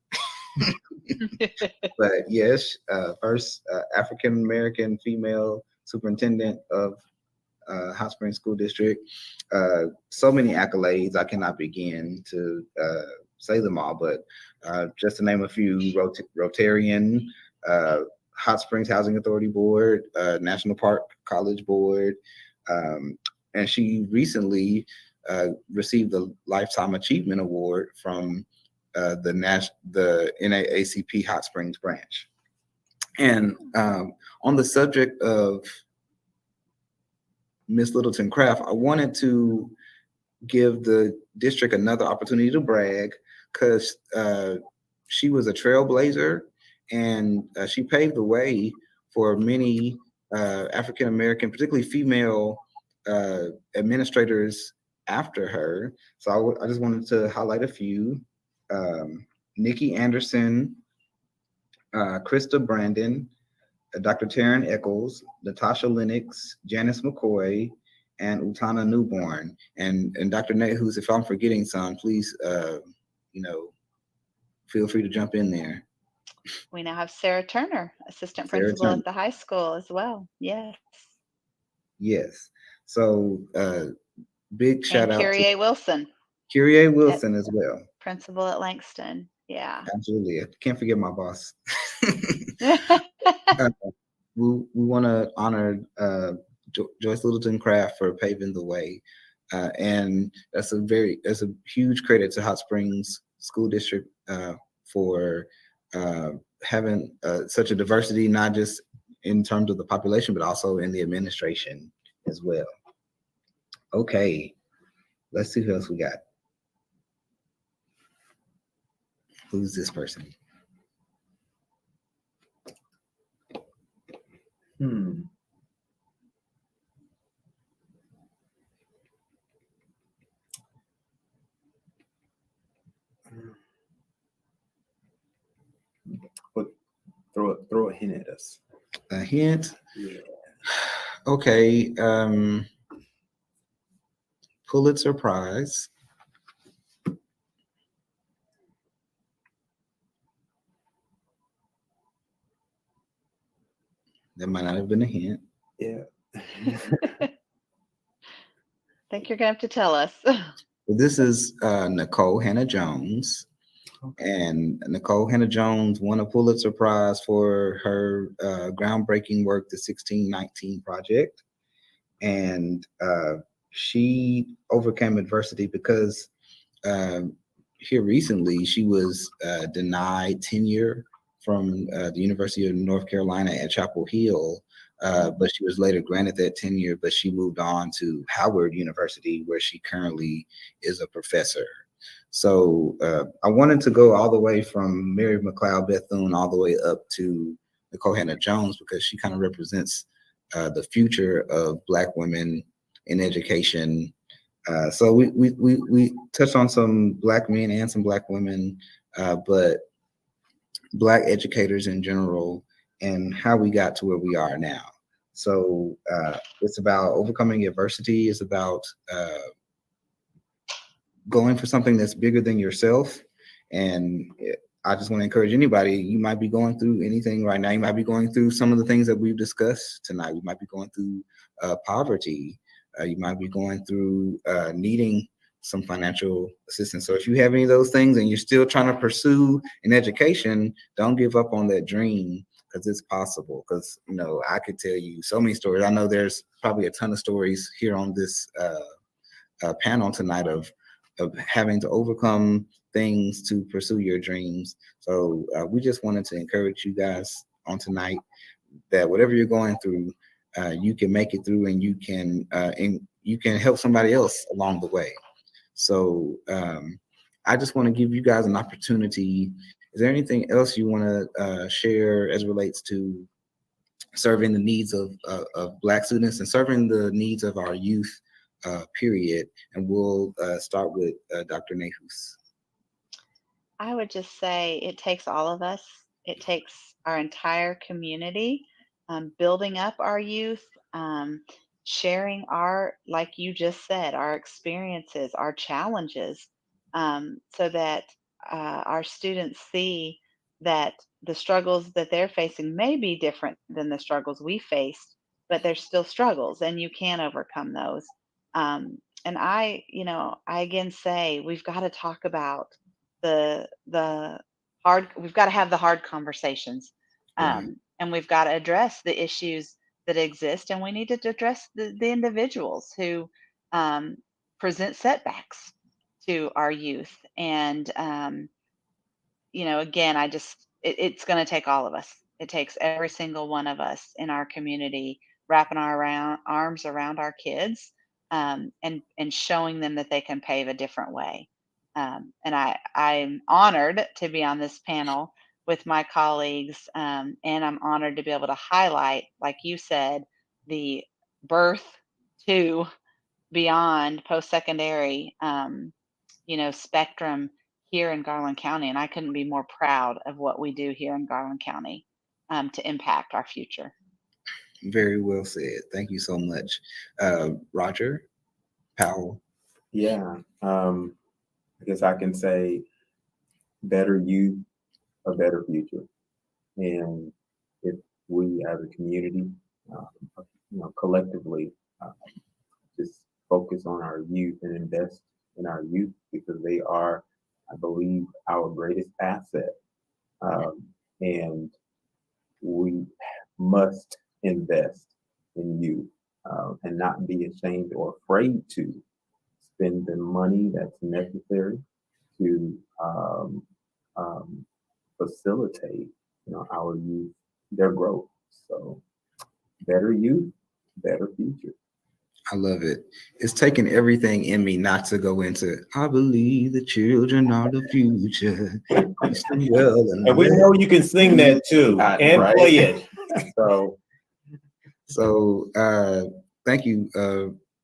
But yes, first African American female superintendent of Hot Springs School District. So many accolades, I cannot begin to say them all, but just to name a few: Rotarian, Hot Springs Housing Authority Board, National Park College Board, and she recently received the Lifetime Achievement Award from the NAACP Hot Springs branch. And on the subject of Miss Littleton Craft, I wanted to give the district another opportunity to brag, because she was a trailblazer, and she paved the way for many African American, particularly female administrators after her. So I just wanted to highlight a few. Nikki Anderson, Krista Brandon, Dr. Taryn Eccles, Natasha Lennox, Janice McCoy, and Utana Newborn. And Dr. Nehus, if I'm forgetting some, please, feel free to jump in there. We now have Sarah Turner, assistant Sarah principal Turner. at the high school as well. Yes. Yes. So big shout And out Kyrie to A. Wilson, Kyrie Wilson as well. principal at Langston. Yeah. Absolutely. I can't forget my boss. We want to honor Joyce Littleton Craft for paving the way. And that's a huge credit to Hot Springs School District for having such a diversity, not just in terms of the population, but also in the administration as well. Okay, let's see who else we got. Who's this person? But throw a hint at us. A hint? Yeah. Okay. Pulitzer Prize. That might not have been a hint. Yeah. I think you're going to have to tell us. Well, this is Nicole Hannah-Jones. And Nicole Hannah-Jones won a Pulitzer Prize for her groundbreaking work, the 1619 Project. And she overcame adversity because here recently she was denied tenure from the University of North Carolina at Chapel Hill, but she was later granted that tenure, but she moved on to Howard University, where she currently is a professor. So I wanted to go all the way from Mary McLeod Bethune all the way up to Nicole Hannah-Jones, because she kind of represents the future of Black women in education. So we touched on some Black men and some Black women, but Black educators in general and how we got to where we are now. So it's about overcoming adversity. It's about going for something that's bigger than yourself. And I just want to encourage anybody, you might be going through anything right now. You might be going through some of the things that we've discussed tonight. You might be going through poverty. You might be going through needing some financial assistance. So if you have any of those things and you're still trying to pursue an education, don't give up on that dream, because it's possible. Because, I could tell you so many stories. I know there's probably a ton of stories here on this panel tonight of having to overcome things to pursue your dreams. So we just wanted to encourage you guys on tonight that whatever you're going through, you can make it through, and you can help somebody else along the way. So I just want to give you guys an opportunity. Is there anything else you want to share as relates to serving the needs of Black students and serving the needs of our youth, period? And we'll start with Dr. Nahus. I would just say it takes all of us. It takes our entire community, building up our youth, sharing our, like you just said, our experiences, our challenges, so that our students see that the struggles that they're facing may be different than the struggles we faced, but they're still struggles and you can overcome those. And I again say we've got to talk about the hard, we've got to have the hard conversations, Right. and we've got to address the issues that exist, and we need to address the individuals who present setbacks to our youth. And again, it's going to take all of us. It takes every single one of us in our community wrapping our arms around our kids, and showing them that they can pave a different way. And I'm honored to be on this panel with my colleagues, and I'm honored to be able to highlight, like you said, the birth to beyond post-secondary, spectrum here in Garland County. And I couldn't be more proud of what we do here in Garland County, to impact our future. Very well said. Thank you so much. Roger Powell. Yeah. I guess I can say better youth, a better future. And if we as a community, collectively, just focus on our youth and invest in our youth, because they are, I believe, our greatest asset. And we must invest in youth, and not be ashamed or afraid to spend the money that's necessary to facilitate, our youth, their growth. So, better youth, better future. I love it. It's taken everything in me not to go into, I believe the children are the future. And we know you can sing that too, and right. play it. So thank you,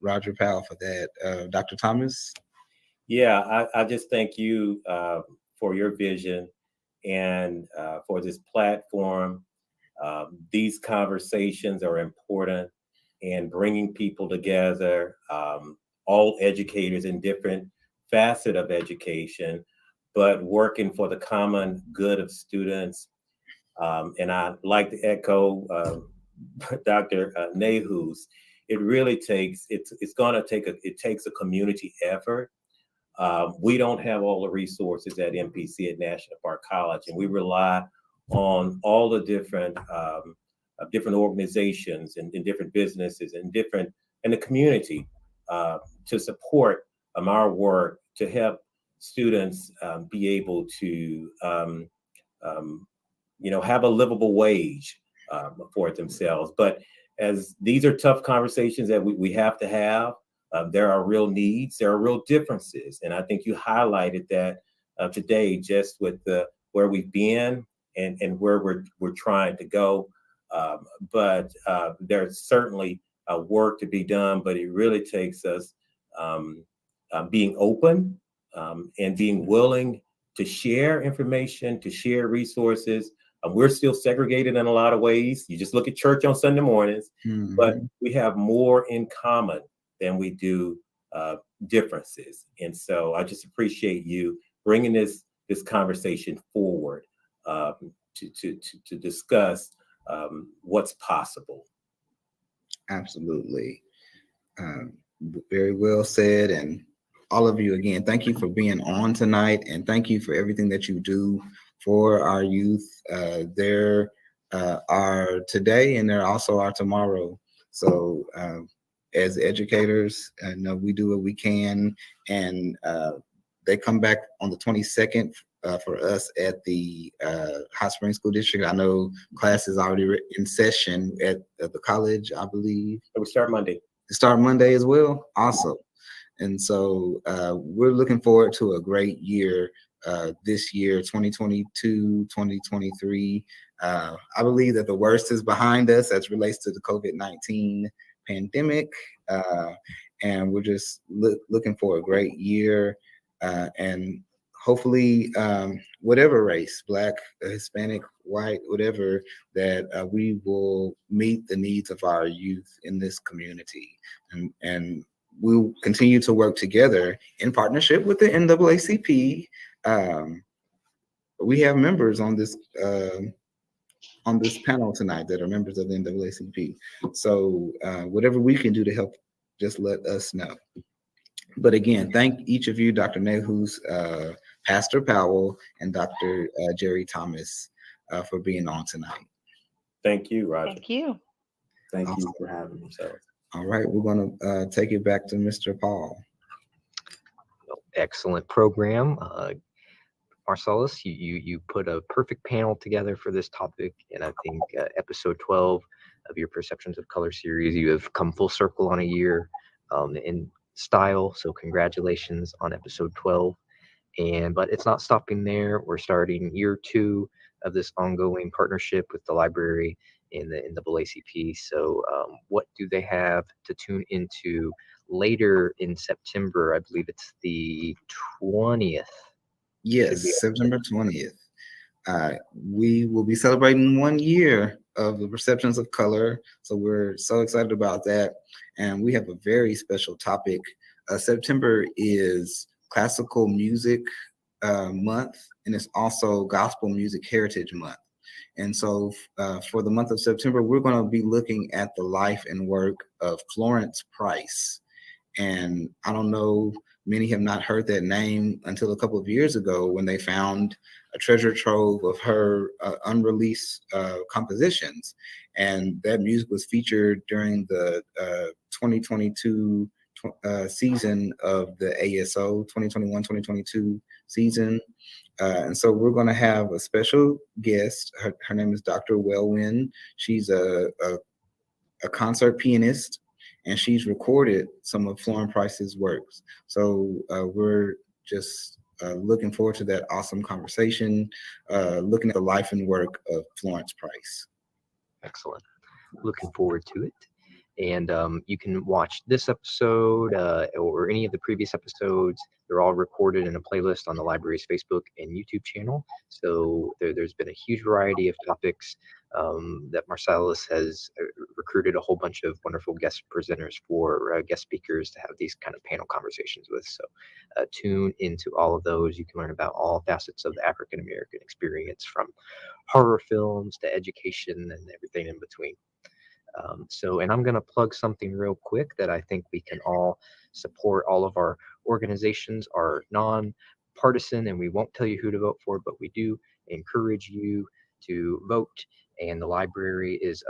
Roger Powell, for that. Dr. Thomas? Yeah, I just thank you for your vision and for this platform. These conversations are important, and bringing people together, all educators in different facets of education, but working for the common good of students. And I'd like to echo Dr. Nahus. It really takes, it takes a community effort. We don't have all the resources at MPC at National Park College, and we rely on all the different organizations and different businesses and the community to support our work to help students be able to have a livable wage for themselves. But as these are tough conversations that we have to have, there are real needs, there are real differences, and I think you highlighted that today, just with where we've been and where we're trying to go. But there's certainly work to be done, but it really takes us being open and being willing to share information, to share resources. We're still segregated in a lot of ways. You just look at church on Sunday mornings, Mm-hmm. but we have more in common than we do differences. And so I just appreciate you bringing this conversation forward to discuss what's possible. Absolutely. Very well said. And all of you, again, thank you for being on tonight, and thank you for everything that you do for our youth. There are today, and there also are tomorrow. So as educators, we do what we can, and they come back on the 22nd for us at the Hot Springs School District. I know class is already in session at the college, I believe. It will start Monday. Start Monday as well. Awesome. And so we're looking forward to a great year this year, 2022, 2023. I believe that the worst is behind us as relates to the COVID-19 pandemic. And we're just looking for a great year. And hopefully, whatever race, Black, Hispanic, white, whatever, that we will meet the needs of our youth in this community. And we'll continue to work together in partnership with the NAACP. We have members on this panel tonight that are members of the NAACP. So whatever we can do to help, just let us know. But again, thank each of you, Dr. Nehus, Pastor Powell, and Dr. Jerry Thomas for being on tonight. Thank you, Roger. Thank you. Thank you for having me. So, All right, we're going to take it back to Mr. Paul. Excellent program. Marsalis, you put a perfect panel together for this topic, and I think episode 12 of your Perceptions of Color series, you have come full circle on a year in style, so congratulations on episode 12. But it's not stopping there. We're starting year 2 of this ongoing partnership with the library in the NAACP. So what do they have to tune into later in September? I believe it's the 20th. Yes, September 20th. We will be celebrating 1 year of the Perceptions of Color. So we're so excited about that. And we have a very special topic. September is Classical Music Month, and it's also Gospel Music Heritage Month. And so for the month of September, we're going to be looking at the life and work of Florence Price. And I don't know, many have not heard that name until a couple of years ago when they found a treasure trove of her unreleased compositions. And that music was featured during the 2022 season of the ASO, 2021-2022 season. And so we're going to have a special guest. Her name is Dr. Wellwyn. She's a concert pianist, and she's recorded some of Florence Price's works. So we're just looking forward to that awesome conversation, looking at the life and work of Florence Price. Excellent. Looking forward to it. And you can watch this episode or any of the previous episodes. They're all recorded in a playlist on the library's Facebook and YouTube channel. So there's been a huge variety of topics that Marsalis has recruited a whole bunch of wonderful guest presenters for guest speakers to have these kind of panel conversations with. So tune into all of those. You can learn about all facets of the African American experience, from horror films to education and everything in between. And I'm going to plug something real quick that I think we can all support. All of our organizations are non-partisan, and we won't tell you who to vote for, but we do encourage you to vote. And the library is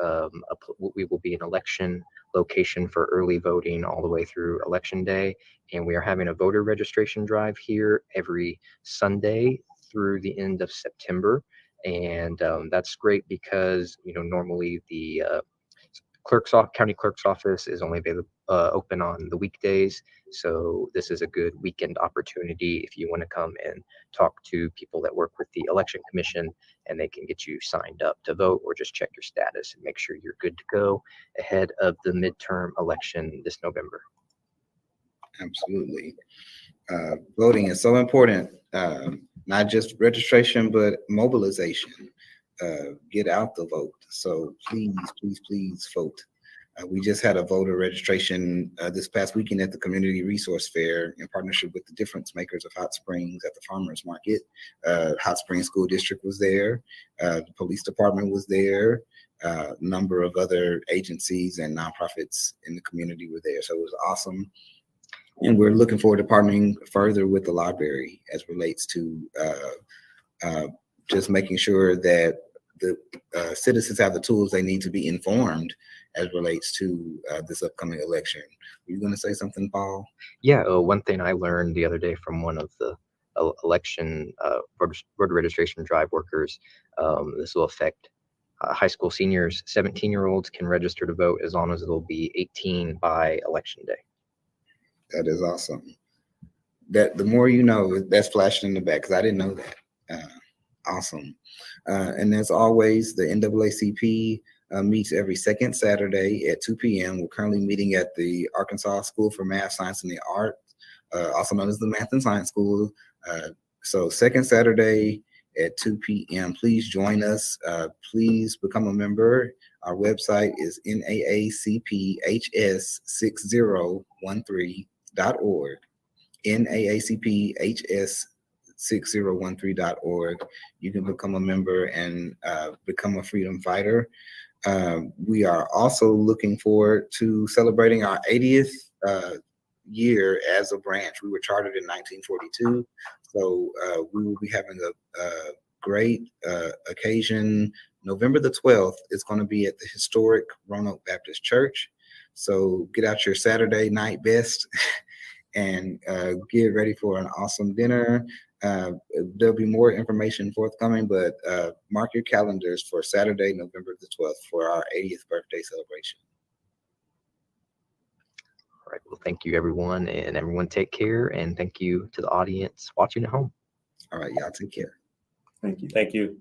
we will be an election location for early voting all the way through Election Day. And we are having a voter registration drive here every Sunday through the end of September. And that's great because, normally the county clerk's office is only open on the weekdays. So this is a good weekend opportunity if you want to come and talk to people that work with the election commission, and they can get you signed up to vote or just check your status and make sure you're good to go ahead of the midterm election this November. Absolutely. Voting is so important, not just registration, but mobilization. Get out the vote. So please, please, please vote. We just had a voter registration this past weekend at the Community Resource Fair in partnership with the difference makers of Hot Springs at the Farmers Market. Hot Springs School District was there. The police department was there. A number of other agencies and nonprofits in the community were there. So it was awesome. And we're looking forward to partnering further with the library as relates to just making sure that the citizens have the tools they need to be informed as relates to this upcoming election. Were you going to say something, Paul? Yeah, one thing I learned the other day from one of the election voter registration drive workers. This will affect high school seniors. 17-year-olds can register to vote as long as they'll be 18 by election day. That is awesome. That the more you know, that's flashing in the back because I didn't know that. Awesome. And as always, the NAACP meets every second Saturday at 2 p.m. We're currently meeting at the Arkansas School for Math, Science, and the Arts, also known as the Math and Science School. So second Saturday at 2 p.m. Please join us. Please become a member. Our website is NAACPHS6013.org. NAACPHS6013.org. You can become a member and become a freedom fighter. We are also looking forward to celebrating our 80th year as a branch. We were chartered in 1942, so we will be having a great occasion. November the 12th is going to be at the historic Roanoke Baptist Church. So get out your Saturday night best and get ready for an awesome dinner. There'll be more information forthcoming, but mark your calendars for Saturday, November the 12th for our 80th birthday celebration. All right. Well, thank you, everyone, and everyone take care. And thank you to the audience watching at home. All right, y'all take care. Thank you. Thank you.